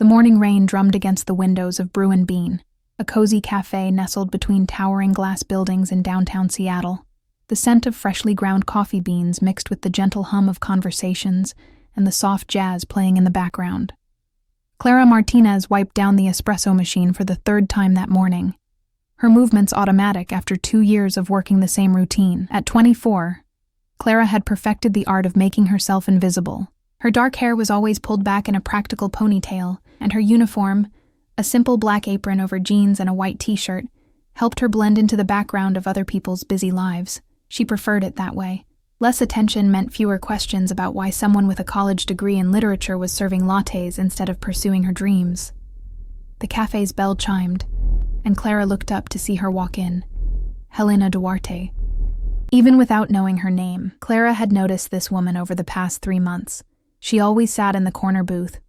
The morning rain drummed against the windows of Brew and Bean, a cozy cafe nestled between towering glass buildings in downtown Seattle. The scent of freshly ground coffee beans mixed with the gentle hum of conversations and the soft jazz playing in the background. Clara Martinez wiped down the espresso machine for the third time that morning. Her movements automatic after 2 years of working the same routine. At 24, Clara had perfected the art of making herself invisible. Her dark hair was always pulled back in a practical ponytail, and her uniform, a simple black apron over jeans and a white t-shirt, helped her blend into the background of other people's busy lives. She preferred it that way. Less attention meant fewer questions about why someone with a college degree in literature was serving lattes instead of pursuing her dreams. The cafe's bell chimed, and Clara looked up to see her walk in. Helena Duarte. Even without knowing her name, Clara had noticed this woman over the past 3 months. She always sat in the corner booth,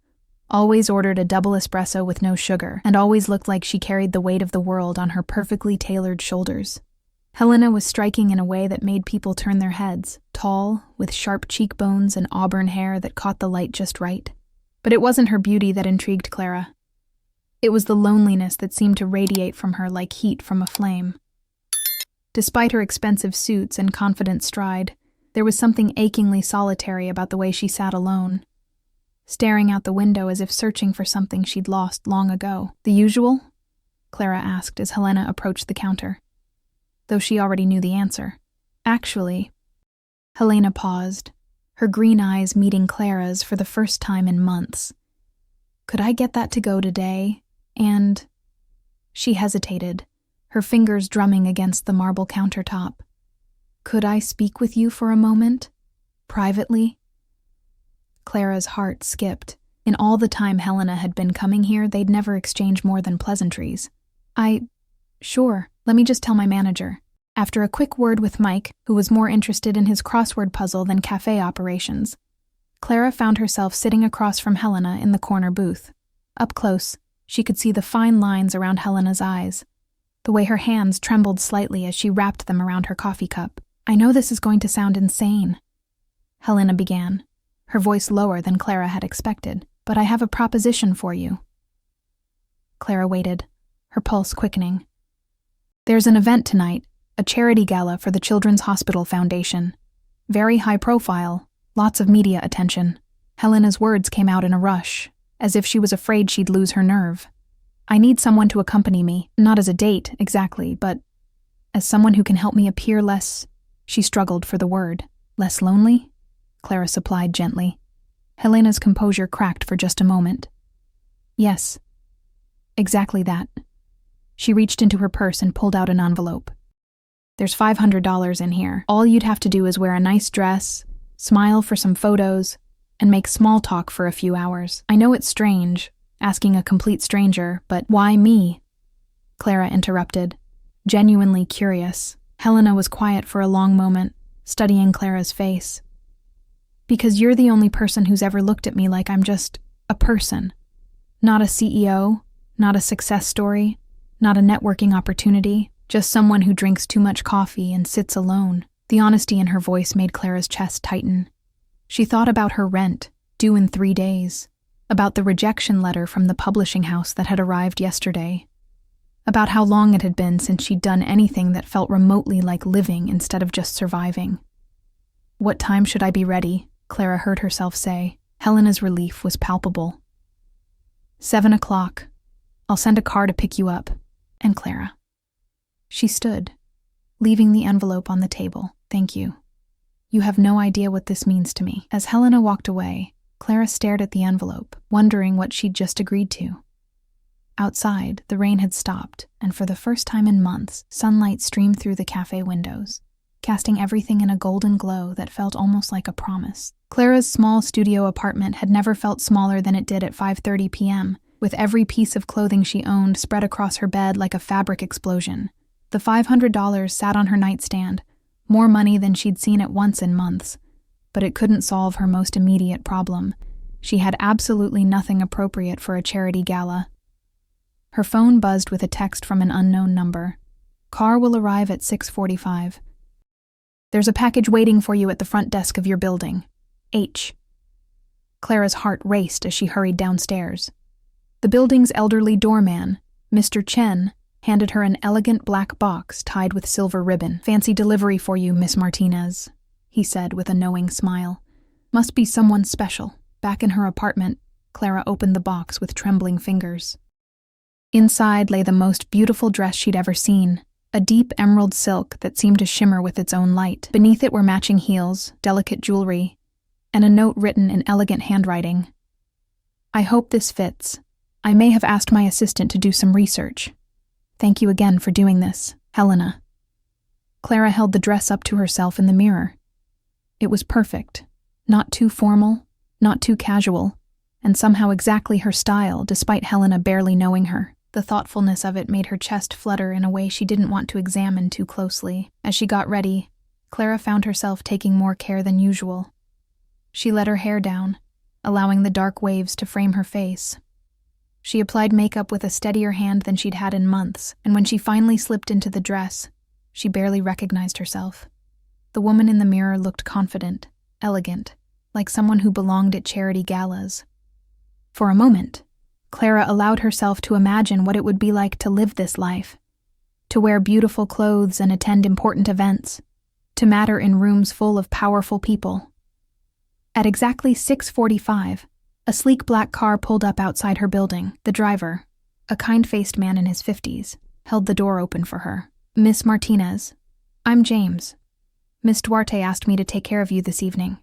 always ordered a double espresso with no sugar, and always looked like she carried the weight of the world on her perfectly tailored shoulders. Helena was striking in a way that made people turn their heads, tall, with sharp cheekbones and auburn hair that caught the light just right. But it wasn't her beauty that intrigued Clara. It was the loneliness that seemed to radiate from her like heat from a flame. Despite her expensive suits and confident stride, there was something achingly solitary about the way she sat alone, staring out the window as if searching for something she'd lost long ago. "The usual?" Clara asked as Helena approached the counter, though she already knew the answer. "Actually," Helena paused, her green eyes meeting Clara's for the first time in months. "Could I get that to go today? And—" She hesitated, her fingers drumming against the marble countertop. "Could I speak with you for a moment? Privately?" Clara's heart skipped. In all the time Helena had been coming here, they'd never exchanged more than pleasantries. Sure, let me just tell my manager." After a quick word with Mike, who was more interested in his crossword puzzle than cafe operations, Clara found herself sitting across from Helena in the corner booth. Up close, she could see the fine lines around Helena's eyes, the way her hands trembled slightly as she wrapped them around her coffee cup. "I know this is going to sound insane," Helena began, her voice lower than Clara had expected, "but I have a proposition for you." Clara waited, her pulse quickening. "There's an event tonight, a charity gala for the Children's Hospital Foundation. Very high profile, lots of media attention." Helena's words came out in a rush, as if she was afraid she'd lose her nerve. "I need someone to accompany me, not as a date, exactly, but as someone who can help me appear less—" She struggled for the word. "Less lonely?" Clara supplied gently. Helena's composure cracked for just a moment. "Yes, exactly that." She reached into her purse and pulled out an envelope. "There's $500 in here. All you'd have to do is wear a nice dress, smile for some photos, and make small talk for a few hours. I know it's strange, asking a complete stranger, but why me?" Clara interrupted, genuinely curious. Helena was quiet for a long moment, studying Clara's face. "Because you're the only person who's ever looked at me like I'm just a person. Not a CEO, not a success story, not a networking opportunity. Just someone who drinks too much coffee and sits alone." The honesty in her voice made Clara's chest tighten. She thought about her rent, due in 3 days, about the rejection letter from the publishing house that had arrived yesterday, about how long it had been since she'd done anything that felt remotely like living instead of just surviving. "What time should I be ready?" Clara heard herself say. Helena's relief was palpable. 7 o'clock. I'll send a car to pick you up. And Clara. She stood, leaving the envelope on the table. "Thank you. You have no idea what this means to me." As Helena walked away, Clara stared at the envelope, wondering what she'd just agreed to. Outside, the rain had stopped, and for the first time in months, sunlight streamed through the cafe windows, casting everything in a golden glow that felt almost like a promise. Clara's small studio apartment had never felt smaller than it did at 5:30 p.m., with every piece of clothing she owned spread across her bed like a fabric explosion. The $500 sat on her nightstand, more money than she'd seen at once in months, but it couldn't solve her most immediate problem. She had absolutely nothing appropriate for a charity gala. Her phone buzzed with a text from an unknown number. "Car will arrive at 6:45. There's a package waiting for you at the front desk of your building. H." Clara's heart raced as she hurried downstairs. The building's elderly doorman, Mr. Chen, handed her an elegant black box tied with silver ribbon. "Fancy delivery for you, Miss Martinez," he said with a knowing smile. "Must be someone special." Back in her apartment, Clara opened the box with trembling fingers. Inside lay the most beautiful dress she'd ever seen, a deep emerald silk that seemed to shimmer with its own light. Beneath it were matching heels, delicate jewelry, and a note written in elegant handwriting. "I hope this fits. I may have asked my assistant to do some research. Thank you again for doing this, Helena." Clara held the dress up to herself in the mirror. It was perfect, not too formal, not too casual, and somehow exactly her style, despite Helena barely knowing her. The thoughtfulness of it made her chest flutter in a way she didn't want to examine too closely. As she got ready, Clara found herself taking more care than usual. She let her hair down, allowing the dark waves to frame her face. She applied makeup with a steadier hand than she'd had in months, and when she finally slipped into the dress, she barely recognized herself. The woman in the mirror looked confident, elegant, like someone who belonged at charity galas. For a moment, Clara allowed herself to imagine what it would be like to live this life, to wear beautiful clothes and attend important events, to matter in rooms full of powerful people. At exactly 6:45, a sleek black car pulled up outside her building. The driver, a kind-faced man in his 50s, held the door open for her. "Miss Martinez, I'm James. Miss Duarte asked me to take care of you this evening."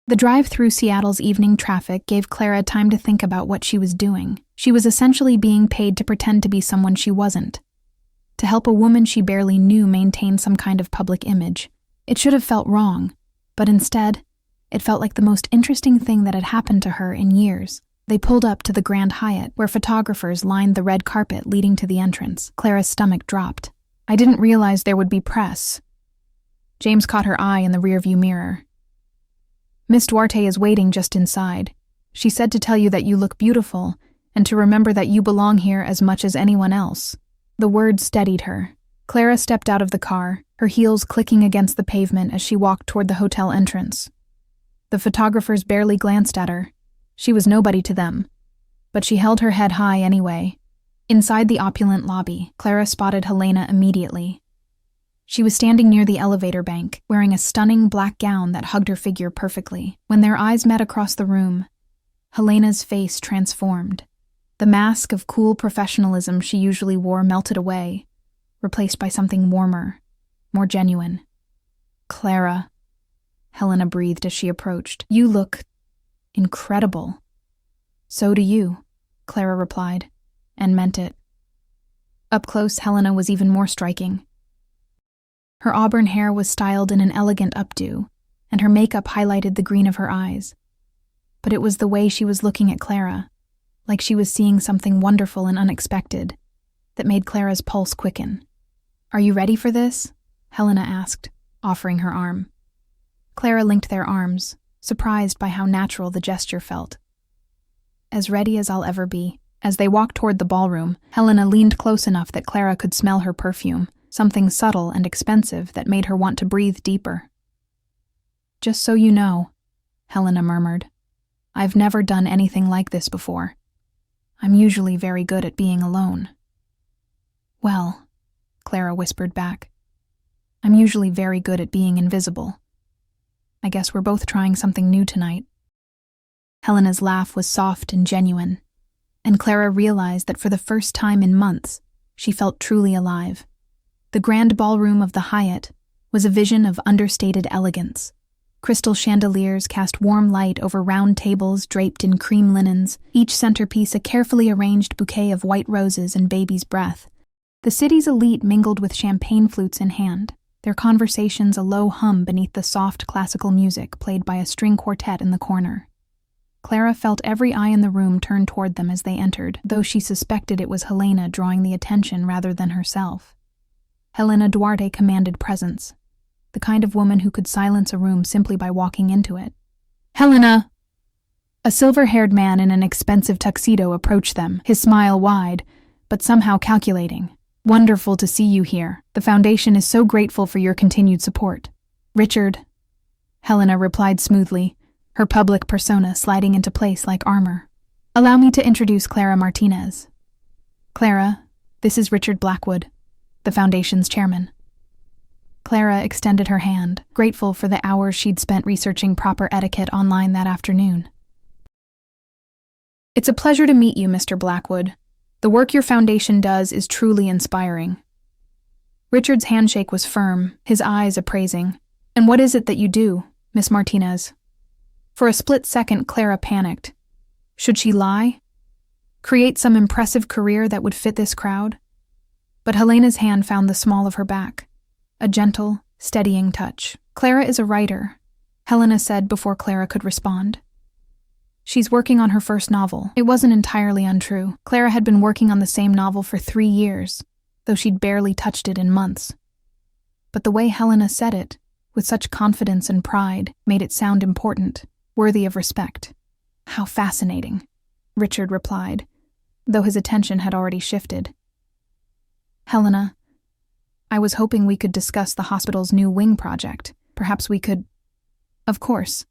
The drive through Seattle's evening traffic gave Clara time to think about what she was doing. She was essentially being paid to pretend to be someone she wasn't, to help a woman she barely knew maintain some kind of public image. It should have felt wrong, but instead, it felt like the most interesting thing that had happened to her in years. They pulled up to the Grand Hyatt, where photographers lined the red carpet leading to the entrance. Clara's stomach dropped. "I didn't realize there would be press." James caught her eye in the rearview mirror. "Miss Duarte is waiting just inside. She said to tell you that you look beautiful, and to remember that you belong here as much as anyone else." The words steadied her. Clara stepped out of the car, her heels clicking against the pavement as she walked toward the hotel entrance. The photographers barely glanced at her. She was nobody to them, but she held her head high anyway. Inside the opulent lobby, Clara spotted Helena immediately. She was standing near the elevator bank, wearing a stunning black gown that hugged her figure perfectly. When their eyes met across the room, Helena's face transformed. The mask of cool professionalism she usually wore melted away, replaced by something warmer, more genuine. "Clara," Helena breathed as she approached. "You look incredible." "So do you," Clara replied, and meant it. Up close, Helena was even more striking. Her auburn hair was styled in an elegant updo, and her makeup highlighted the green of her eyes. But it was the way she was looking at Clara, like she was seeing something wonderful and unexpected, that made Clara's pulse quicken. "Are you ready for this?" Helena asked, offering her arm. Clara linked their arms, surprised by how natural the gesture felt. "As ready as I'll ever be." As they walked toward the ballroom, Helena leaned close enough that Clara could smell her perfume, something subtle and expensive that made her want to breathe deeper. "Just so you know," Helena murmured, "I've never done anything like this before. I'm usually very good at being alone." "Well," Clara whispered back, "I'm usually very good at being invisible. I guess we're both trying something new tonight." Helena's laugh was soft and genuine, and Clara realized that for the first time in months, she felt truly alive. The grand ballroom of the Hyatt was a vision of understated elegance. Crystal chandeliers cast warm light over round tables draped in cream linens, each centerpiece a carefully arranged bouquet of white roses and baby's breath. The city's elite mingled with champagne flutes in hand, their conversations a low hum beneath the soft classical music played by a string quartet in the corner. Clara felt every eye in the room turn toward them as they entered, though she suspected it was Helena drawing the attention rather than herself. Helena Duarte commanded presence, the kind of woman who could silence a room simply by walking into it. "Helena!" A silver-haired man in an expensive tuxedo approached them, his smile wide, but somehow calculating. "Wonderful to see you here. The Foundation is so grateful for your continued support." "Richard," Helena replied smoothly, her public persona sliding into place like armor. Allow me to introduce Clara Martinez. Clara, this is Richard Blackwood, the Foundation's chairman. Clara extended her hand, grateful for the hours she'd spent researching proper etiquette online that afternoon. It's a pleasure to meet you, Mr. Blackwood. The work your foundation does is truly inspiring. Richard's handshake was firm, his eyes appraising. And what is it that you do, Miss Martinez? For a split second, Clara panicked. Should she lie? Create some impressive career that would fit this crowd? But Helena's hand found the small of her back. A gentle, steadying touch. Clara is a writer, Helena said before Clara could respond. She's working on her first novel. It wasn't entirely untrue. Clara had been working on the same novel for 3 years, though she'd barely touched it in months. But the way Helena said it, with such confidence and pride, made it sound important, worthy of respect. How fascinating, Richard replied, though his attention had already shifted. Helena, I was hoping we could discuss the hospital's new wing project. Perhaps we could... Of course,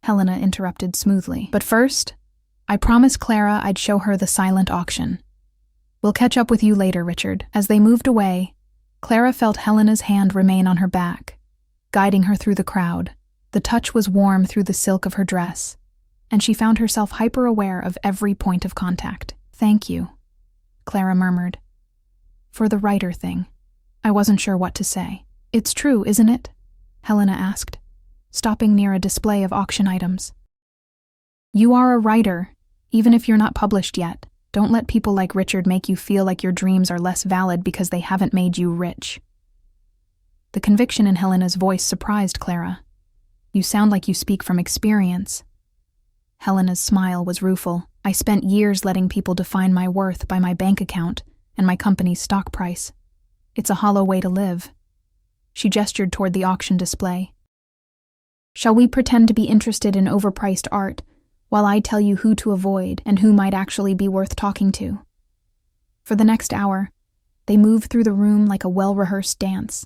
Helena interrupted smoothly. But first, I promised Clara I'd show her the silent auction. We'll catch up with you later, Richard. As they moved away, Clara felt Helena's hand remain on her back, guiding her through the crowd. The touch was warm through the silk of her dress, and she found herself hyper-aware of every point of contact. Thank you, Clara murmured. For the writer thing. I wasn't sure what to say. It's true, isn't it? Helena asked, stopping near a display of auction items. You are a writer, even if you're not published yet. Don't let people like Richard make you feel like your dreams are less valid because they haven't made you rich. The conviction in Helena's voice surprised Clara. You sound like you speak from experience. Helena's smile was rueful. I spent years letting people define my worth by my bank account and my company's stock price. It's a hollow way to live. She gestured toward the auction display. Shall we pretend to be interested in overpriced art, while I tell you who to avoid and who might actually be worth talking to? For the next hour, they moved through the room like a well-rehearsed dance.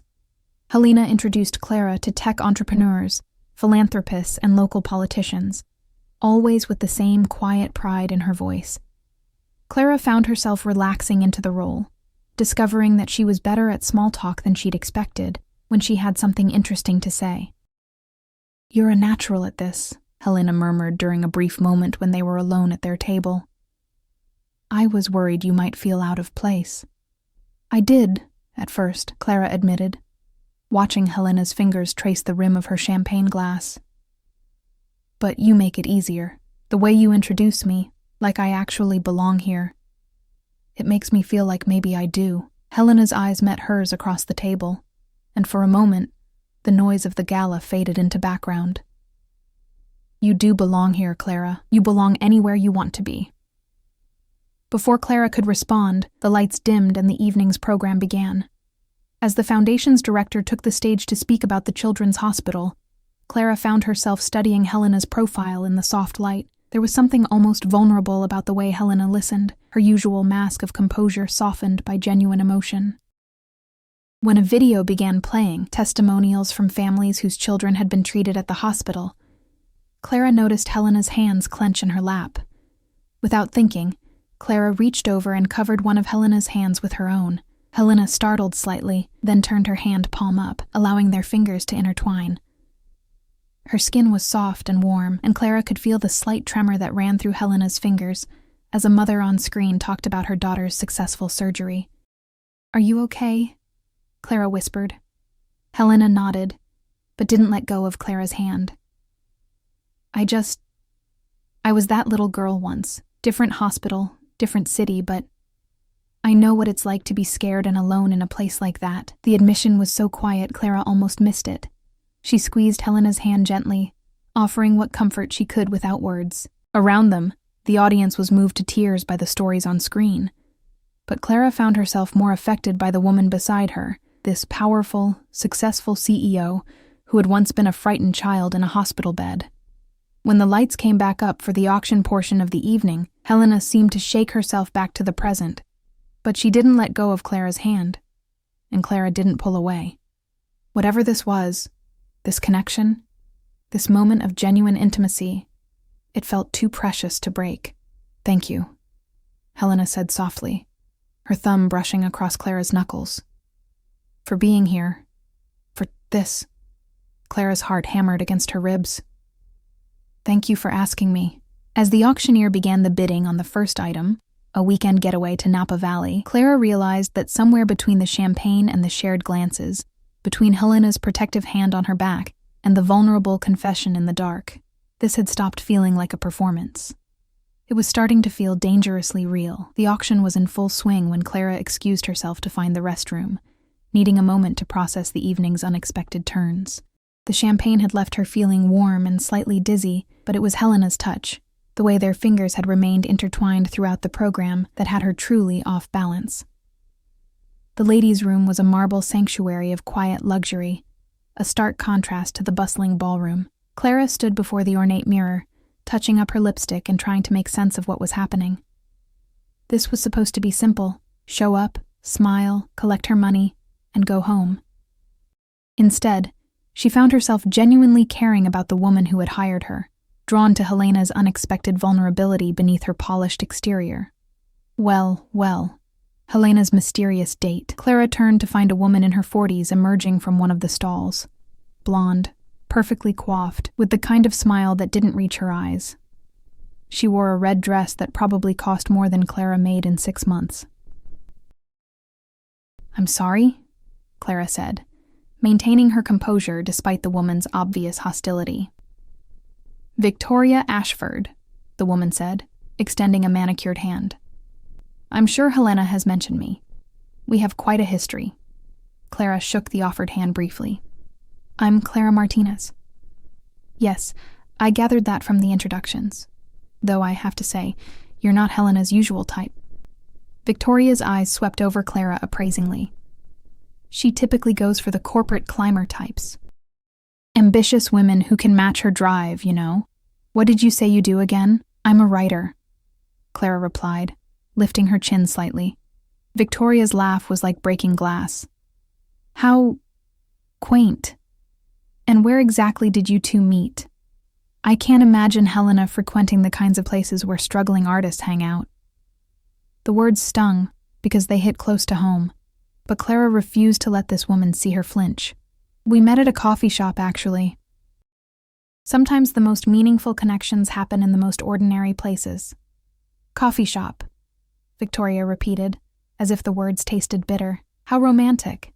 Helena introduced Clara to tech entrepreneurs, philanthropists, and local politicians, always with the same quiet pride in her voice. Clara found herself relaxing into the role, discovering that she was better at small talk than she'd expected when she had something interesting to say. You're a natural at this, Helena murmured during a brief moment when they were alone at their table. I was worried you might feel out of place. I did, at first, Clara admitted, watching Helena's fingers trace the rim of her champagne glass. But you make it easier. The way you introduce me, like I actually belong here. It makes me feel like maybe I do. Helena's eyes met hers across the table, and for a moment, the noise of the gala faded into background. You do belong here, Clara. You belong anywhere you want to be. Before Clara could respond, the lights dimmed and the evening's program began. As the Foundation's director took the stage to speak about the Children's Hospital, Clara found herself studying Helena's profile in the soft light. There was something almost vulnerable about the way Helena listened, her usual mask of composure softened by genuine emotion. When a video began playing, testimonials from families whose children had been treated at the hospital, Clara noticed Helena's hands clench in her lap. Without thinking, Clara reached over and covered one of Helena's hands with her own. Helena startled slightly, then turned her hand palm up, allowing their fingers to intertwine. Her skin was soft and warm, and Clara could feel the slight tremor that ran through Helena's fingers as a mother on screen talked about her daughter's successful surgery. Are you okay? Clara whispered. Helena nodded, but didn't let go of Clara's hand. I was that little girl once. Different hospital, different city, but I know what it's like to be scared and alone in a place like that. The admission was so quiet, Clara almost missed it. She squeezed Helena's hand gently, offering what comfort she could without words. Around them, the audience was moved to tears by the stories on screen. But Clara found herself more affected by the woman beside her, this powerful, successful CEO who had once been a frightened child in a hospital bed. When the lights came back up for the auction portion of the evening, Helena seemed to shake herself back to the present. But she didn't let go of Clara's hand, and Clara didn't pull away. Whatever this was, this connection, this moment of genuine intimacy, it felt too precious to break. Thank you, Helena said softly, her thumb brushing across Clara's knuckles. For being here. For this. Clara's heart hammered against her ribs. Thank you for asking me. As the auctioneer began the bidding on the first item, a weekend getaway to Napa Valley, Clara realized that somewhere between the champagne and the shared glances, between Helena's protective hand on her back and the vulnerable confession in the dark, this had stopped feeling like a performance. It was starting to feel dangerously real. The auction was in full swing when Clara excused herself to find the restroom, needing a moment to process the evening's unexpected turns. The champagne had left her feeling warm and slightly dizzy, but it was Helena's touch, the way their fingers had remained intertwined throughout the program, that had her truly off balance. The ladies' room was a marble sanctuary of quiet luxury, a stark contrast to the bustling ballroom. Clara stood before the ornate mirror, touching up her lipstick and trying to make sense of what was happening. This was supposed to be simple: show up, smile, collect her money, and go home. Instead, she found herself genuinely caring about the woman who had hired her, drawn to Helena's unexpected vulnerability beneath her polished exterior. Well, Helena's mysterious date. Clara turned to find a woman in her 40s emerging from one of the stalls. Blonde, perfectly coiffed, with the kind of smile that didn't reach her eyes. She wore a red dress that probably cost more than Clara made in 6 months. "I'm sorry," Clara said, maintaining her composure despite the woman's obvious hostility. "Victoria Ashford," the woman said, extending a manicured hand. "I'm sure Helena has mentioned me. We have quite a history." Clara shook the offered hand briefly. "I'm Clara Martinez." "Yes, I gathered that from the introductions. Though I have to say, you're not Helena's usual type." Victoria's eyes swept over Clara appraisingly. "She typically goes for the corporate climber types. Ambitious women who can match her drive, you know. What did you say you do again?" "I'm a writer," Clara replied, lifting her chin slightly. Victoria's laugh was like breaking glass. "How quaint. And where exactly did you two meet? I can't imagine Helena frequenting the kinds of places where struggling artists hang out." The words stung because they hit close to home, but Clara refused to let this woman see her flinch. "We met at a coffee shop, actually." Sometimes the most meaningful connections happen in the most ordinary places. "Coffee shop," Victoria repeated, as if the words tasted bitter. "How romantic.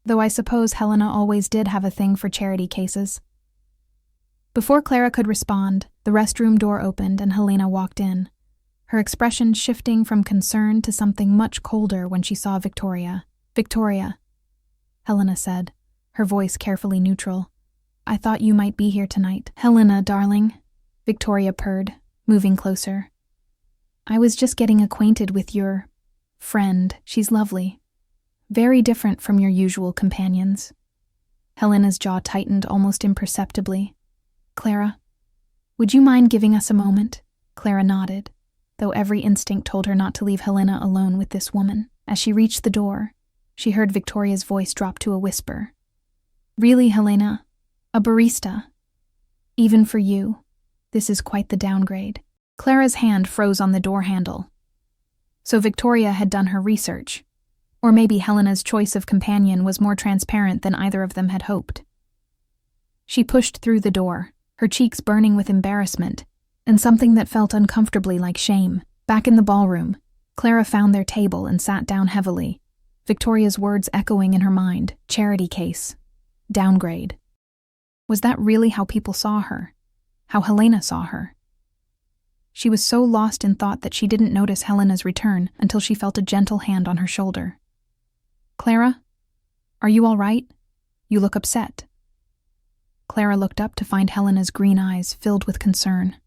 Though I suppose Helena always did have a thing for charity cases." Before Clara could respond, the restroom door opened and Helena walked in, her expression shifting from concern to something much colder when she saw Victoria. "Victoria," Helena said, her voice carefully neutral. "I thought you might be here tonight." "Helena, darling," Victoria purred, moving closer. "I was just getting acquainted with your friend. She's lovely. Very different from your usual companions." Helena's jaw tightened almost imperceptibly. "Clara, would you mind giving us a moment?" Clara nodded, though every instinct told her not to leave Helena alone with this woman. As she reached the door, she heard Victoria's voice drop to a whisper. "Really, Helena? A barista? Even for you, this is quite the downgrade." Clara's hand froze on the door handle. So Victoria had done her research. Or maybe Helena's choice of companion was more transparent than either of them had hoped. She pushed through the door, her cheeks burning with embarrassment, and something that felt uncomfortably like shame. Back in the ballroom, Clara found their table and sat down heavily, Victoria's words echoing in her mind. Charity case. Downgrade. Was that really how people saw her? How Helena saw her? She was so lost in thought that she didn't notice Helena's return until she felt a gentle hand on her shoulder. "Clara, are you all right? You look upset." Clara looked up to find Helena's green eyes filled with concern.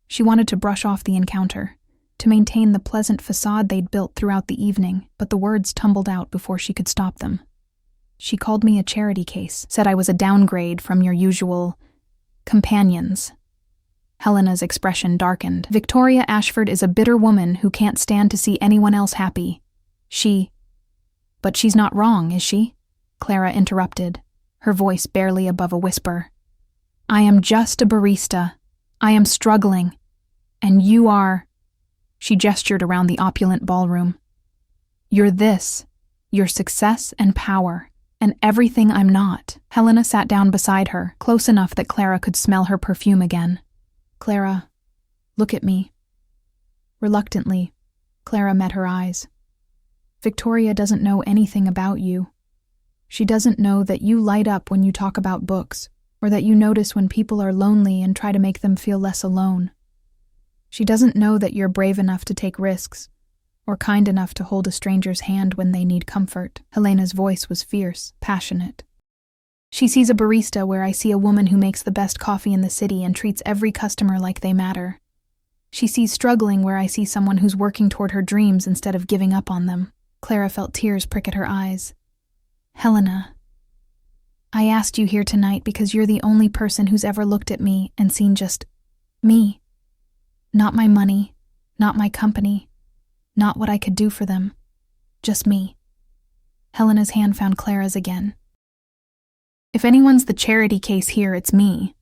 She wanted to brush off the encounter, to maintain the pleasant facade they'd built throughout the evening, but the words tumbled out before she could stop them. "She called me a charity case, said I was a downgrade from your usual companions." Helena's expression darkened. "Victoria Ashford is a bitter woman who can't stand to see anyone else happy. But she's not wrong, is she?" Clara interrupted, her voice barely above a whisper. "I am just a barista. I am struggling. And you are..." She gestured around the opulent ballroom. "You're this. You're success and power, and everything I'm not." Helena sat down beside her, close enough that Clara could smell her perfume again. "Clara, look at me." Reluctantly, Clara met her eyes. "Victoria doesn't know anything about you. She doesn't know that you light up when you talk about books, or that you notice when people are lonely and try to make them feel less alone. She doesn't know that you're brave enough to take risks, or kind enough to hold a stranger's hand when they need comfort." Helena's voice was fierce, passionate. "She sees a barista where I see a woman who makes the best coffee in the city and treats every customer like they matter. She sees struggling where I see someone who's working toward her dreams instead of giving up on them." Clara felt tears prick at her eyes. "Helena, I asked you here tonight because you're the only person who's ever looked at me and seen just me. Not my money, not my company, not what I could do for them. Just me." Helena's hand found Clara's again. "If anyone's the charity case here, it's me.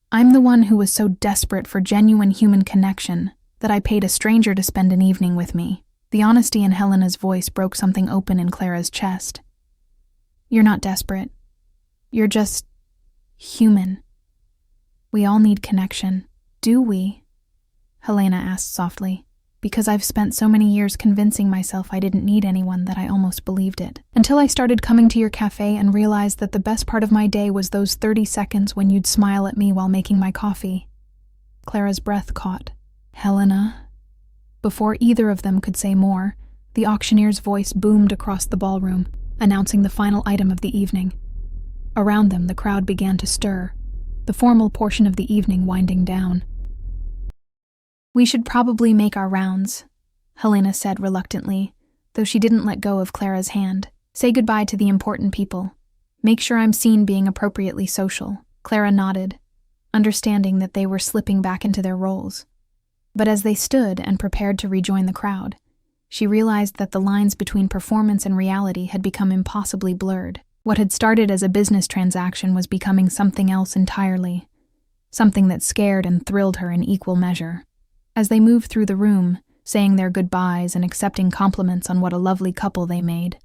I'm the one who was so desperate for genuine human connection that I paid a stranger to spend an evening with me." The honesty in Helena's voice broke something open in Clara's chest. "You're not desperate. You're just human. We all need connection. Do we?" Helena asked softly. "Because I've spent so many years convincing myself I didn't need anyone that I almost believed it. Until I started coming to your cafe and realized that the best part of my day was those 30 seconds when you'd smile at me while making my coffee." Clara's breath caught. "Helena?" Before either of them could say more, the auctioneer's voice boomed across the ballroom, announcing the final item of the evening. Around them, the crowd began to stir, the formal portion of the evening winding down. "We should probably make our rounds," Helena said reluctantly, though she didn't let go of Clara's hand. "Say goodbye to the important people. Make sure I'm seen being appropriately social." Clara nodded, understanding that they were slipping back into their roles. But as they stood and prepared to rejoin the crowd, she realized that the lines between performance and reality had become impossibly blurred. What had started as a business transaction was becoming something else entirely, something that scared and thrilled her in equal measure. As they moved through the room, saying their goodbyes and accepting compliments on what a lovely couple they made,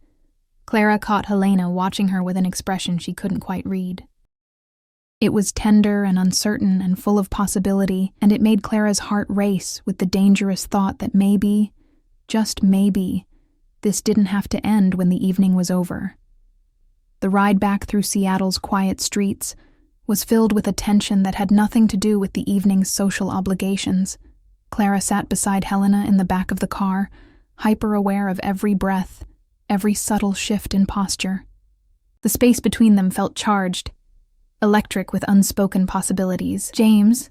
Clara caught Helena watching her with an expression she couldn't quite read. It was tender and uncertain and full of possibility, and it made Clara's heart race with the dangerous thought that maybe, just maybe, this didn't have to end when the evening was over. The ride back through Seattle's quiet streets was filled with a tension that had nothing to do with the evening's social obligations. Clara sat beside Helena in the back of the car, hyper-aware of every breath, every subtle shift in posture. The space between them felt charged, electric with unspoken possibilities. "James,"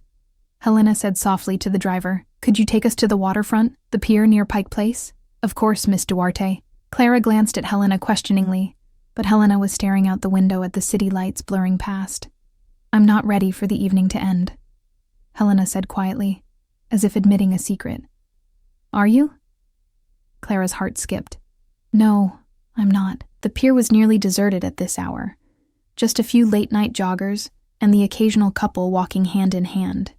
Helena said softly to the driver, "could you take us to the waterfront, the pier near Pike Place?" "Of course, Miss Duarte." Clara glanced at Helena questioningly, but Helena was staring out the window at the city lights blurring past. "I'm not ready for the evening to end," Helena said quietly, as if admitting a secret. "Are you?" Clara's heart skipped. "No, I'm not." The pier was nearly deserted at this hour. Just a few late-night joggers and the occasional couple walking hand in hand.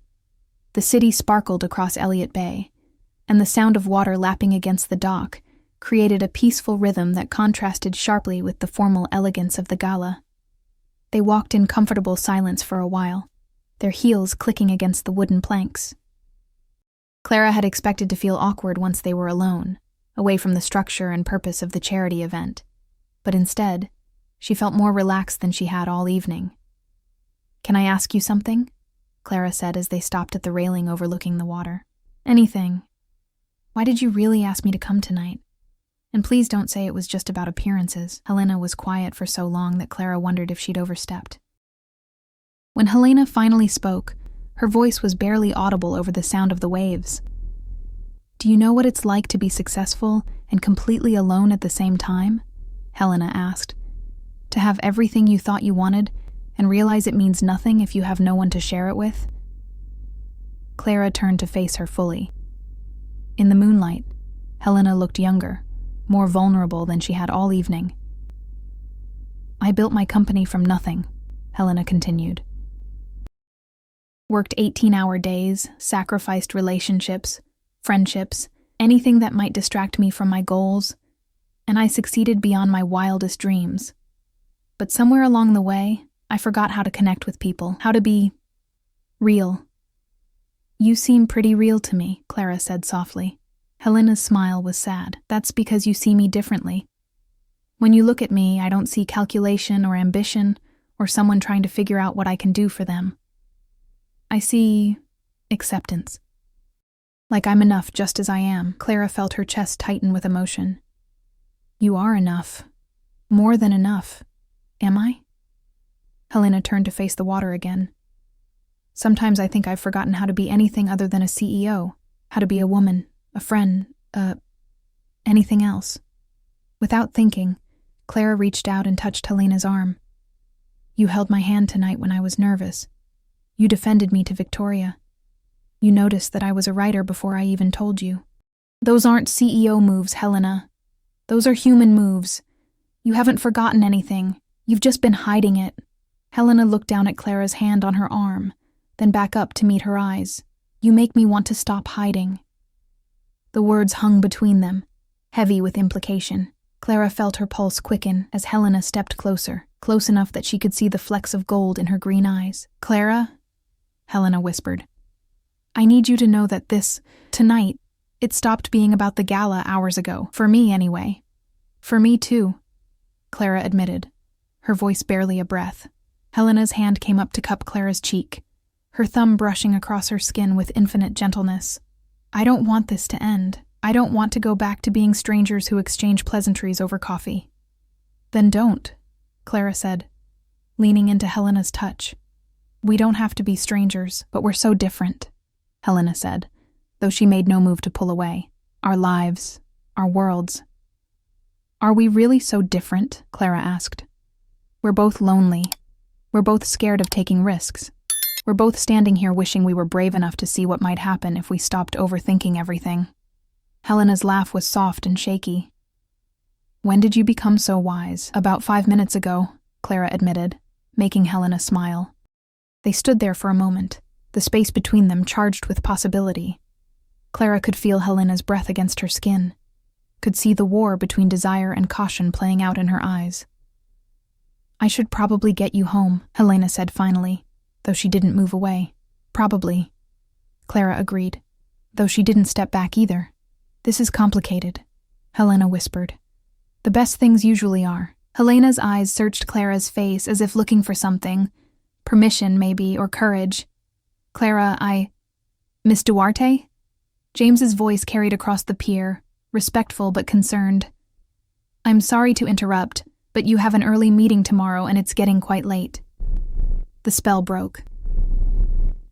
The city sparkled across Elliott Bay, and the sound of water lapping against the dock created a peaceful rhythm that contrasted sharply with the formal elegance of the gala. They walked in comfortable silence for a while, their heels clicking against the wooden planks. Clara had expected to feel awkward once they were alone, away from the structure and purpose of the charity event, but instead, she felt more relaxed than she had all evening. "Can I ask you something?" Clara said as they stopped at the railing overlooking the water. "Anything. Why did you really ask me to come tonight? And please don't say it was just about appearances." Helena was quiet for so long that Clara wondered if she'd overstepped. When Helena finally spoke, her voice was barely audible over the sound of the waves. "Do you know what it's like to be successful and completely alone at the same time?" Helena asked. "To have everything you thought you wanted and realize it means nothing if you have no one to share it with?" Clara turned to face her fully. In the moonlight, Helena looked younger, more vulnerable than she had all evening. "I built my company from nothing," Helena continued. "Worked 18-hour days, sacrificed relationships, friendships, anything that might distract me from my goals, and I succeeded beyond my wildest dreams. But somewhere along the way, I forgot how to connect with people, how to be real. You seem pretty real to me, Clara said softly. Helena's smile was sad. That's because you see me differently. When you look at me, I don't see calculation or ambition or someone trying to figure out what I can do for them. I see acceptance. Like I'm enough just as I am. Clara felt her chest tighten with emotion. You are enough. More than enough. Am I? Helena turned to face the water again. Sometimes I think I've forgotten how to be anything other than a CEO, how to be a woman, a friend, anything else. Without thinking, Clara reached out and touched Helena's arm. You held my hand tonight when I was nervous. You defended me to Victoria. You noticed that I was a writer before I even told you. Those aren't CEO moves, Helena. Those are human moves. You haven't forgotten anything. You've just been hiding it. Helena looked down at Clara's hand on her arm, then back up to meet her eyes. You make me want to stop hiding. The words hung between them, heavy with implication. Clara felt her pulse quicken as Helena stepped closer, close enough that she could see the flecks of gold in her green eyes. Clara, Helena whispered, I need you to know that tonight, it stopped being about the gala hours ago. For me, anyway. For me, too, Clara admitted, her voice barely a breath. Helena's hand came up to cup Clara's cheek, her thumb brushing across her skin with infinite gentleness. I don't want this to end. I don't want to go back to being strangers who exchange pleasantries over coffee. Then don't, Clara said, leaning into Helena's touch. We don't have to be strangers, but we're so different, Helena said, though she made no move to pull away. Our lives, our worlds. Are we really so different? Clara asked. We're both lonely. We're both scared of taking risks. We're both standing here wishing we were brave enough to see what might happen if we stopped overthinking everything. Helena's laugh was soft and shaky. When did you become so wise? About 5 minutes ago, Clara admitted, making Helena smile. They stood there for a moment, the space between them charged with possibility. Clara could feel Helena's breath against her skin, could see the war between desire and caution playing out in her eyes. I should probably get you home, Helena said finally, though she didn't move away. Probably, Clara agreed, though she didn't step back either. This is complicated, Helena whispered. The best things usually are. Helena's eyes searched Clara's face as if looking for something. Permission, maybe, or courage. Clara, Miss Duarte? James's voice carried across the pier, respectful but concerned. I'm sorry to interrupt, but you have an early meeting tomorrow and it's getting quite late. The spell broke.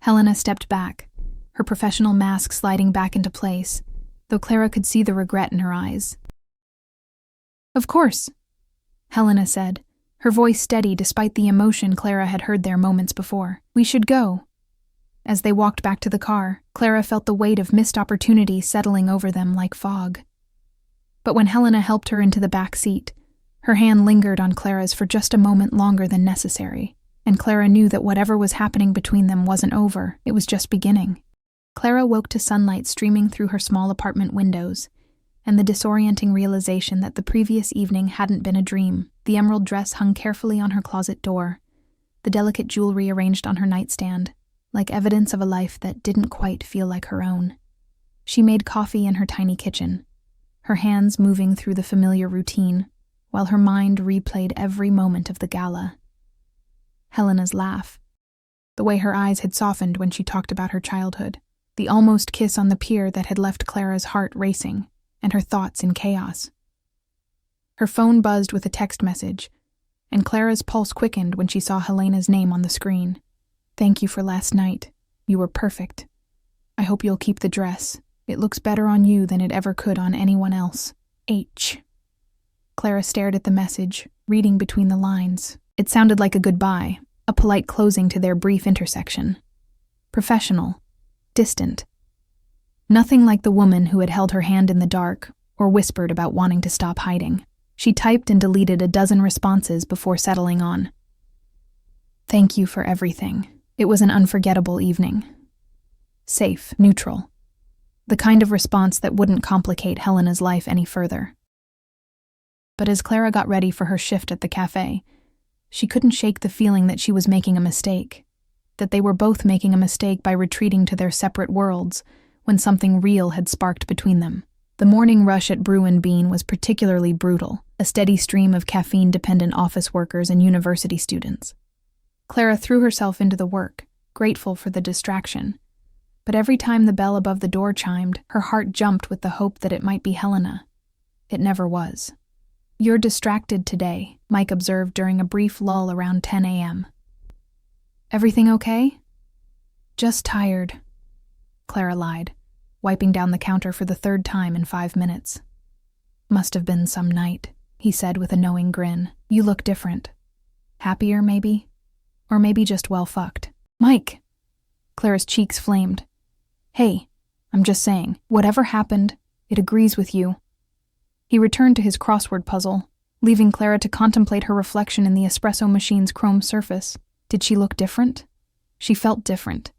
Helena stepped back, her professional mask sliding back into place, though Clara could see the regret in her eyes. Of course, Helena said, her voice steady despite the emotion Clara had heard there moments before. We should go. As they walked back to the car, Clara felt the weight of missed opportunity settling over them like fog. But when Helena helped her into the back seat, her hand lingered on Clara's for just a moment longer than necessary, and Clara knew that whatever was happening between them wasn't over, it was just beginning. Clara woke to sunlight streaming through her small apartment windows, and the disorienting realization that the previous evening hadn't been a dream. The emerald dress hung carefully on her closet door, the delicate jewelry arranged on her nightstand, like evidence of a life that didn't quite feel like her own. She made coffee in her tiny kitchen, her hands moving through the familiar routine, while her mind replayed every moment of the gala. Helena's laugh, the way her eyes had softened when she talked about her childhood, the almost kiss on the pier that had left Clara's heart racing, and her thoughts in chaos. Her phone buzzed with a text message, and Clara's pulse quickened when she saw Helena's name on the screen. Thank you for last night. You were perfect. I hope you'll keep the dress. It looks better on you than it ever could on anyone else. H. Clara stared at the message, reading between the lines. It sounded like a goodbye, a polite closing to their brief intersection. Professional. Distant. Nothing like the woman who had held her hand in the dark or whispered about wanting to stop hiding. She typed and deleted a dozen responses before settling on. Thank you for everything. It was an unforgettable evening. Safe, neutral. the kind of response that wouldn't complicate Helena's life any further. But as Clara got ready for her shift at the cafe, she couldn't shake the feeling that she was making a mistake, that they were both making a mistake by retreating to their separate worlds when something real had sparked between them. The morning rush at Brew and Bean was particularly brutal, a steady stream of caffeine-dependent office workers and university students. Clara threw herself into the work, grateful for the distraction. But every time the bell above the door chimed, her heart jumped with the hope that it might be Helena. It never was. "You're distracted today," Mike observed during a brief lull around 10 a.m. "Everything okay?" "Just tired," Clara lied, wiping down the counter for the third time in 5 minutes. "Must have been some night," he said with a knowing grin. "You look different. Happier, maybe? Or maybe just well fucked." "Mike!" Clara's cheeks flamed. "Hey, I'm just saying, whatever happened, it agrees with you." He returned to his crossword puzzle, leaving Clara to contemplate her reflection in the espresso machine's chrome surface. Did she look different? She felt different,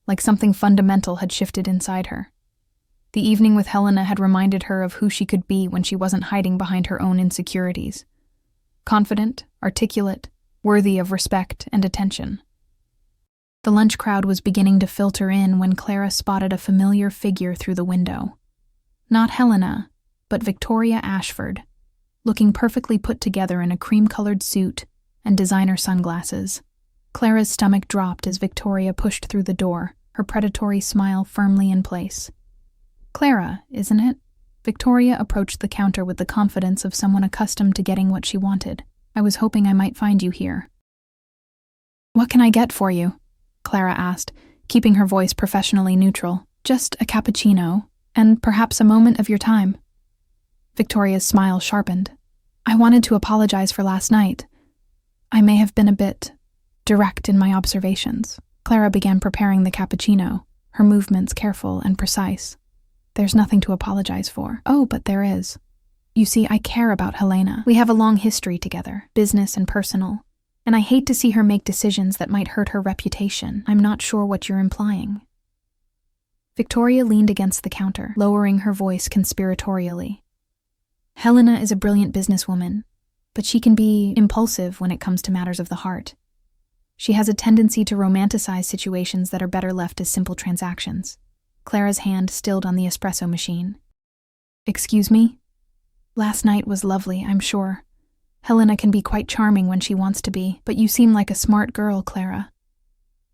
like something fundamental had shifted inside her. The evening with Helena had reminded her of who she could be when she wasn't hiding behind her own insecurities. Confident, articulate, worthy of respect and attention. The lunch crowd was beginning to filter in when Clara spotted a familiar figure through the window. Not Helena, but Victoria Ashford, looking perfectly put together in a cream-colored suit and designer sunglasses. Clara's stomach dropped as Victoria pushed through the door, her predatory smile firmly in place. "Clara, isn't it?" Victoria approached the counter with the confidence of someone accustomed to getting what she wanted. "I was hoping I might find you here." "What can I get for you?" Clara asked, keeping her voice professionally neutral. "Just a cappuccino, and perhaps a moment of your time." Victoria's smile sharpened. "I wanted to apologize for last night. I may have been a bit direct in my observations." Clara began preparing the cappuccino, her movements careful and precise. "There's nothing to apologize for." "Oh, but there is. You see, I care about Helena. We have a long history together, business and personal, and I hate to see her make decisions that might hurt her reputation." "I'm not sure what you're implying." Victoria leaned against the counter, lowering her voice conspiratorially. "Helena is a brilliant businesswoman, but she can be impulsive when it comes to matters of the heart. She has a tendency to romanticize situations that are better left as simple transactions." Clara's hand stilled on the espresso machine. "Excuse me? Last night was lovely, I'm sure. Helena can be quite charming when she wants to be, but you seem like a smart girl, Clara.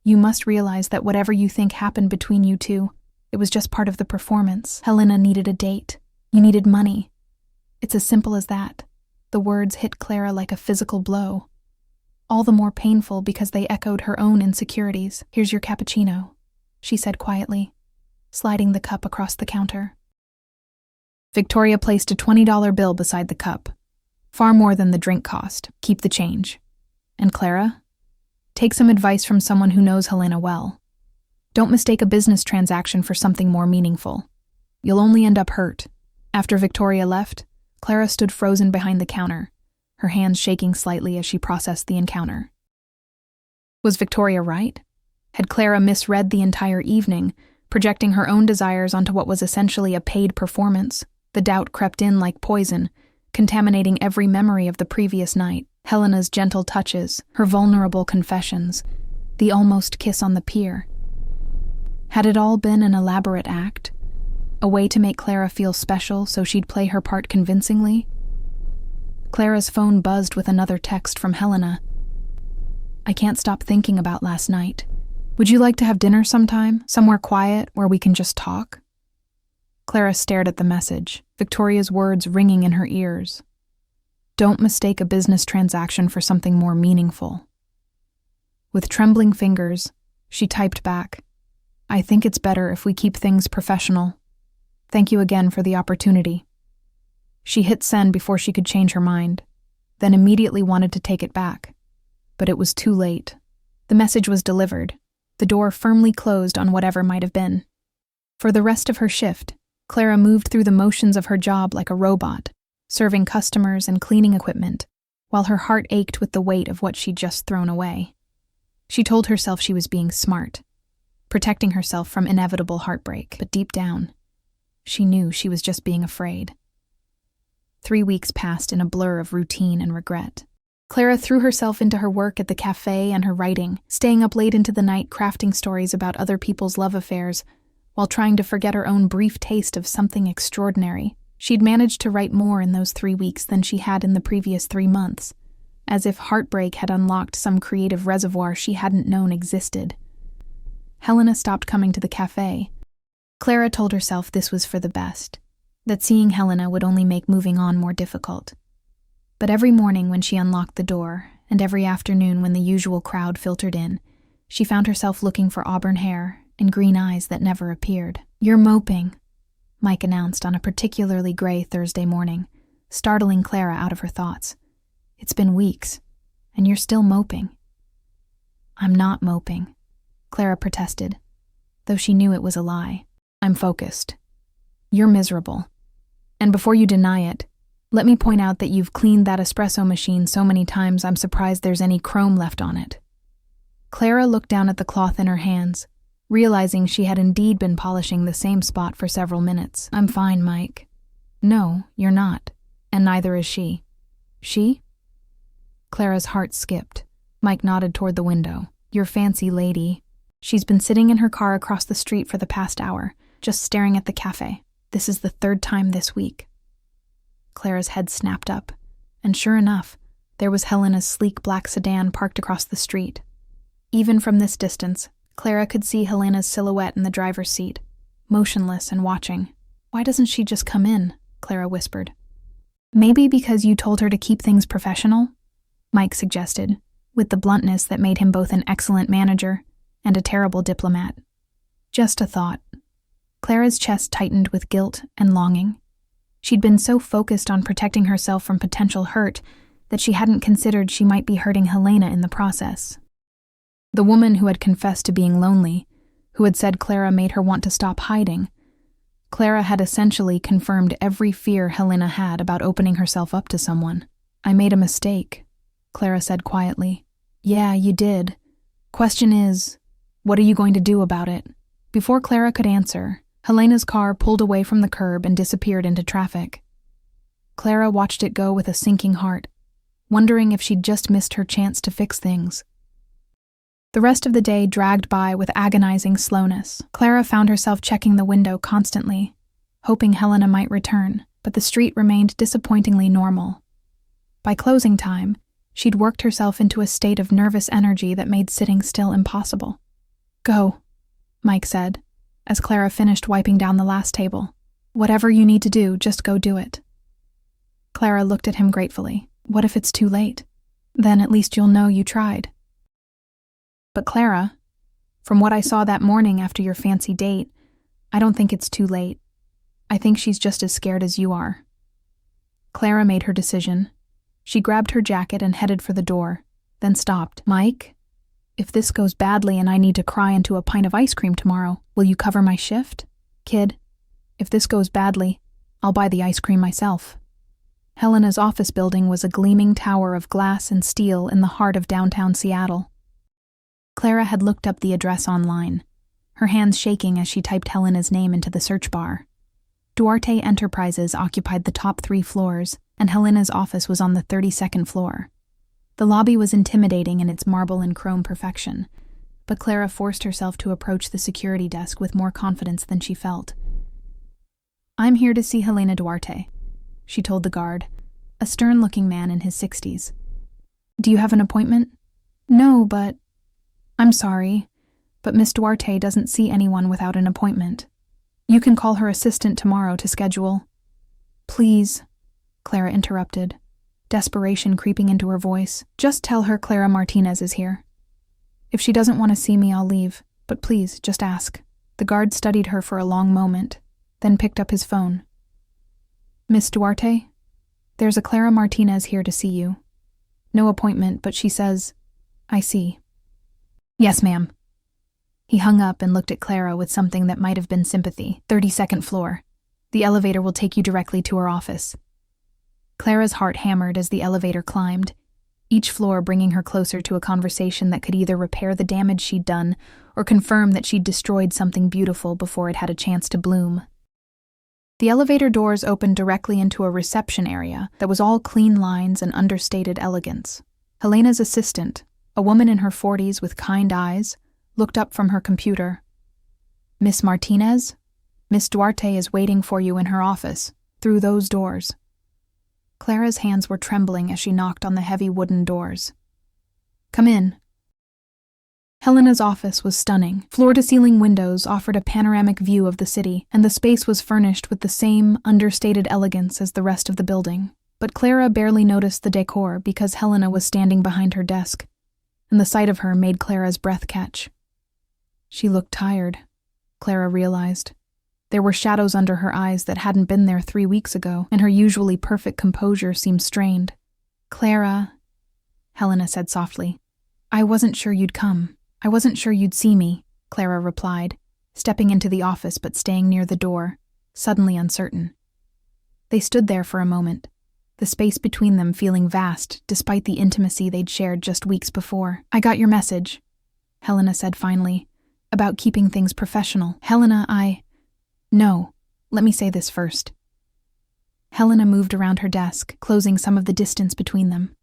You must realize that whatever you think happened between you two, it was just part of the performance. Helena needed a date. You needed money. It's as simple as that." The words hit Clara like a physical blow. All the more painful because they echoed her own insecurities. "Here's your cappuccino," she said quietly, sliding the cup across the counter. Victoria placed a $20 bill beside the cup. "Far more than the drink cost. Keep the change. And Clara, take some advice from someone who knows Helena well. Don't mistake a business transaction for something more meaningful. You'll only end up hurt." After Victoria left, Clara stood frozen behind the counter, her hands shaking slightly as she processed the encounter. Was Victoria right? Had Clara misread the entire evening, projecting her own desires onto what was essentially a paid performance? The doubt crept in like poison, contaminating every memory of the previous night. Helena's gentle touches, her vulnerable confessions, the almost kiss on the pier. Had it all been an elaborate act? A way to make Clara feel special so she'd play her part convincingly? Clara's phone buzzed with another text from Helena. "I can't stop thinking about last night. Would you like to have dinner sometime? Somewhere quiet where we can just talk?" Clara stared at the message, Victoria's words ringing in her ears. Don't mistake a business transaction for something more meaningful. With trembling fingers, she typed back, "I think it's better if we keep things professional. Thank you again for the opportunity." She hit send before she could change her mind, then immediately wanted to take it back. But it was too late. The message was delivered, the door firmly closed on whatever might have been. For the rest of her shift, Clara moved through the motions of her job like a robot, serving customers and cleaning equipment, while her heart ached with the weight of what she'd just thrown away. She told herself she was being smart, protecting herself from inevitable heartbreak, but deep down, She knew she was just being afraid. 3 weeks passed in a blur of routine and regret. Clara threw herself into her work at the cafe and her writing, staying up late into the night crafting stories about other people's love affairs, while trying to forget her own brief taste of something extraordinary. She'd managed to write more in those 3 weeks than she had in the previous 3 months, as if heartbreak had unlocked some creative reservoir she hadn't known existed. Helena stopped coming to the cafe. Clara told herself this was for the best, that seeing Helena would only make moving on more difficult. But every morning when she unlocked the door, and every afternoon when the usual crowd filtered in, she found herself looking for auburn hair and green eyes that never appeared. "You're moping," Mike announced on a particularly gray Thursday morning, startling Clara out of her thoughts. "It's been weeks, and you're still moping." "I'm not moping," Clara protested, though she knew it was a lie. "I'm focused. You're miserable. And before you deny it, let me point out that you've cleaned that espresso machine so many times I'm surprised there's any chrome left on it." Clara looked down at the cloth in her hands, realizing she had indeed been polishing the same spot for several minutes. "I'm fine, Mike." "No, you're not, and neither is she." "She?" Clara's heart skipped. Mike nodded toward the window. "Your fancy lady. She's been sitting in her car across the street for the past hour, just staring at the cafe. This is the 3rd time this week." Clara's head snapped up, and sure enough, there was Helena's sleek black sedan parked across the street. Even from this distance, Clara could see Helena's silhouette in the driver's seat, motionless and watching. "Why doesn't she just come in?" Clara whispered. "Maybe because you told her to keep things professional?" Mike suggested, with the bluntness that made him both an excellent manager and a terrible diplomat. Just a thought. Clara's chest tightened with guilt and longing. She'd been so focused on protecting herself from potential hurt that she hadn't considered she might be hurting Helena in the process. The woman who had confessed to being lonely, who had said Clara made her want to stop hiding, Clara had essentially confirmed every fear Helena had about opening herself up to someone. "I made a mistake," Clara said quietly. "Yeah, you did. Question is, what are you going to do about it?" Before Clara could answer, Helena's car pulled away from the curb and disappeared into traffic. Clara watched it go with a sinking heart, wondering if she'd just missed her chance to fix things. The rest of the day dragged by with agonizing slowness. Clara found herself checking the window constantly, hoping Helena might return, but the street remained disappointingly normal. By closing time, she'd worked herself into a state of nervous energy that made sitting still impossible. "Go," Mike said, as Clara finished wiping down the last table. "Whatever you need to do, just go do it." Clara looked at him gratefully. "What if it's too late? Then at least you'll know you tried." "But Clara, from what I saw that morning after your fancy date, I don't think it's too late. I think she's just as scared as you are." Clara made her decision. She grabbed her jacket and headed for the door, then stopped. "Mike, if this goes badly and I need to cry into a pint of ice cream tomorrow, will you cover my shift? Kid, if this goes badly, I'll buy the ice cream myself." Helena's office building was a gleaming tower of glass and steel in the heart of downtown Seattle. Clara had looked up the address online, her hands shaking as she typed Helena's name into the search bar. Duarte Enterprises occupied the top 3 floors, and Helena's office was on the 32nd floor. The lobby was intimidating in its marble and chrome perfection, but Clara forced herself to approach the security desk with more confidence than she felt. "I'm here to see Helena Duarte," she told the guard, a stern-looking man in his 60s. "Do you have an appointment?" "No, but—" "I'm sorry, but Miss Duarte doesn't see anyone without an appointment. You can call her assistant tomorrow to schedule." "Please," Clara interrupted, desperation creeping into her voice. "Just tell her Clara Martinez is here. If she doesn't want to see me, I'll leave, but please, just ask." The guard studied her for a long moment, then picked up his phone. "Miss Duarte, there's a Clara Martinez here to see you. No appointment, but she says, I see." "Yes, ma'am." He hung up and looked at Clara with something that might have been sympathy. 32nd floor. The elevator will take you directly to her office." Clara's heart hammered as the elevator climbed, each floor bringing her closer to a conversation that could either repair the damage she'd done or confirm that she'd destroyed something beautiful before it had a chance to bloom. The elevator doors opened directly into a reception area that was all clean lines and understated elegance. Helena's assistant, a woman in her 40s with kind eyes, looked up from her computer. "Miss Martinez? Miss Duarte is waiting for you in her office, through those doors." Clara's hands were trembling as she knocked on the heavy wooden doors. "Come in." Helena's office was stunning. Floor-to-ceiling windows offered a panoramic view of the city, and the space was furnished with the same understated elegance as the rest of the building. But Clara barely noticed the decor because Helena was standing behind her desk, and the sight of her made Clara's breath catch. She looked tired, Clara realized. There were shadows under her eyes that hadn't been there 3 weeks ago, and her usually perfect composure seemed strained. "Clara," Helena said softly, "I wasn't sure you'd come. I wasn't sure you'd see me," Clara replied, stepping into the office but staying near the door, suddenly uncertain. They stood there for a moment, the space between them feeling vast despite the intimacy they'd shared just weeks before. "I got your message," Helena said finally, "about keeping things professional." "Helena, No, let me say this first." Helena moved around her desk, closing some of the distance between them.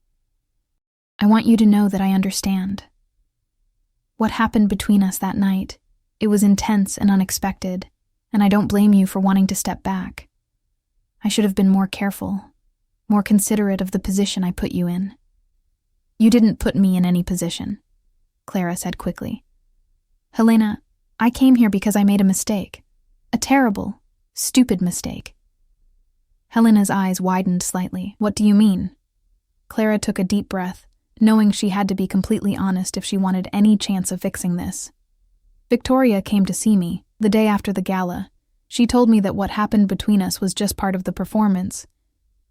"I want you to know that I understand. What happened between us that night, it was intense and unexpected, and I don't blame you for wanting to step back. I should have been more careful, more considerate of the position I put you in." "You didn't put me in any position," Clara said quickly. "Helena, I came here because I made a mistake. A terrible, stupid mistake." Helena's eyes widened slightly. "What do you mean?" Clara took a deep breath, knowing she had to be completely honest if she wanted any chance of fixing this. "Victoria came to see me, the day after the gala. She told me that what happened between us was just part of the performance,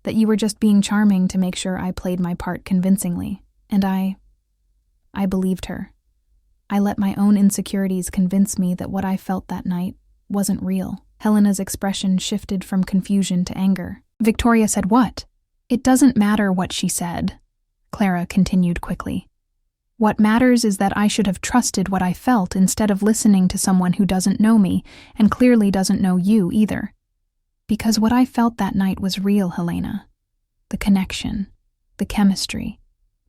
that you were just being charming to make sure I played my part convincingly, and I believed her. I let my own insecurities convince me that what I felt that night wasn't real." Helena's expression shifted from confusion to anger. "Victoria said what?" "It doesn't matter what she said," Clara continued quickly. "What matters is that I should have trusted what I felt instead of listening to someone who doesn't know me and clearly doesn't know you either. Because what I felt that night was real, Helena. The connection, the chemistry,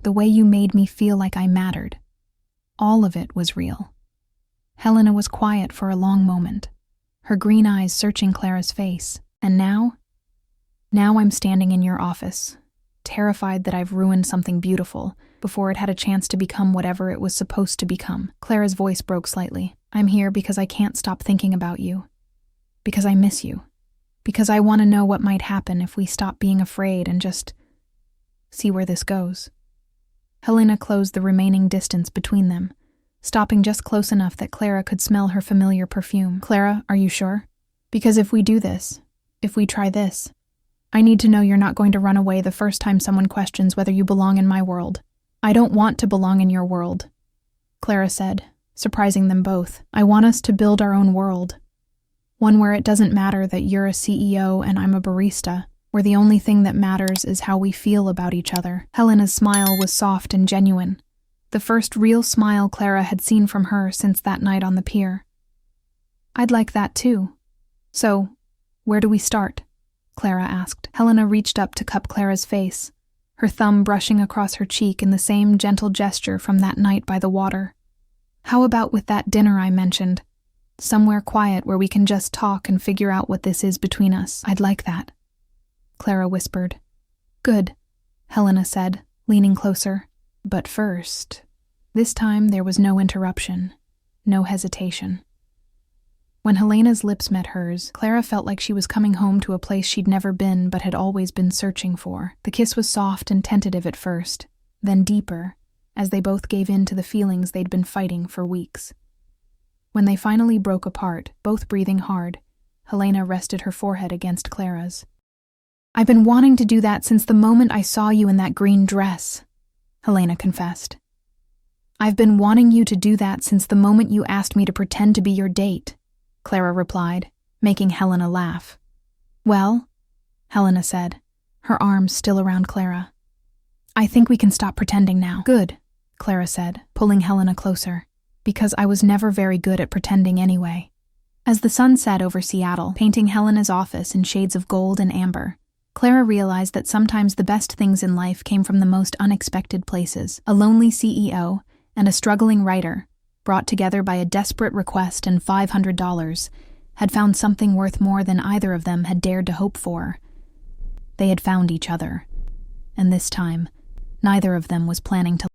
the way you made me feel like I mattered. All of it was real." Helena was quiet for a long moment, her green eyes searching Clara's face. "And now? Now I'm standing in your office, terrified that I've ruined something beautiful before it had a chance to become whatever it was supposed to become." Clara's voice broke slightly. "I'm here because I can't stop thinking about you. Because I miss you. Because I want to know what might happen if we stop being afraid and just see where this goes." Helena closed the remaining distance between them, stopping just close enough that Clara could smell her familiar perfume. "Clara, are you sure? Because if we do this, if we try this, I need to know you're not going to run away the first time someone questions whether you belong in my world." "I don't want to belong in your world," Clara said, surprising them both. "I want us to build our own world. One where it doesn't matter that you're a CEO and I'm a barista, where the only thing that matters is how we feel about each other." Helena's smile was soft and genuine, the first real smile Clara had seen from her since that night on the pier. "I'd like that too. So, where do we start?" Clara asked. Helena reached up to cup Clara's face, her thumb brushing across her cheek in the same gentle gesture from that night by the water. "How about with that dinner I mentioned? Somewhere quiet where we can just talk and figure out what this is between us." "I'd like that," Clara whispered. "Good," Helena said, leaning closer. "But first..." This time there was no interruption, no hesitation. When Helena's lips met hers, Clara felt like she was coming home to a place she'd never been but had always been searching for. The kiss was soft and tentative at first, then deeper, as they both gave in to the feelings they'd been fighting for weeks. When they finally broke apart, both breathing hard, Helena rested her forehead against Clara's. "I've been wanting to do that since the moment I saw you in that green dress," Helena confessed. "I've been wanting you to do that since the moment you asked me to pretend to be your date," Clara replied, making Helena laugh. "Well," Helena said, her arms still around Clara, "I think we can stop pretending now." "Good," Clara said, pulling Helena closer, "because I was never very good at pretending anyway." As the sun set over Seattle, painting Helena's office in shades of gold and amber, Clara realized that sometimes the best things in life came from the most unexpected places. A lonely CEO and a struggling writer, brought together by a desperate request and $500, had found something worth more than either of them had dared to hope for. They had found each other, and this time, neither of them was planning to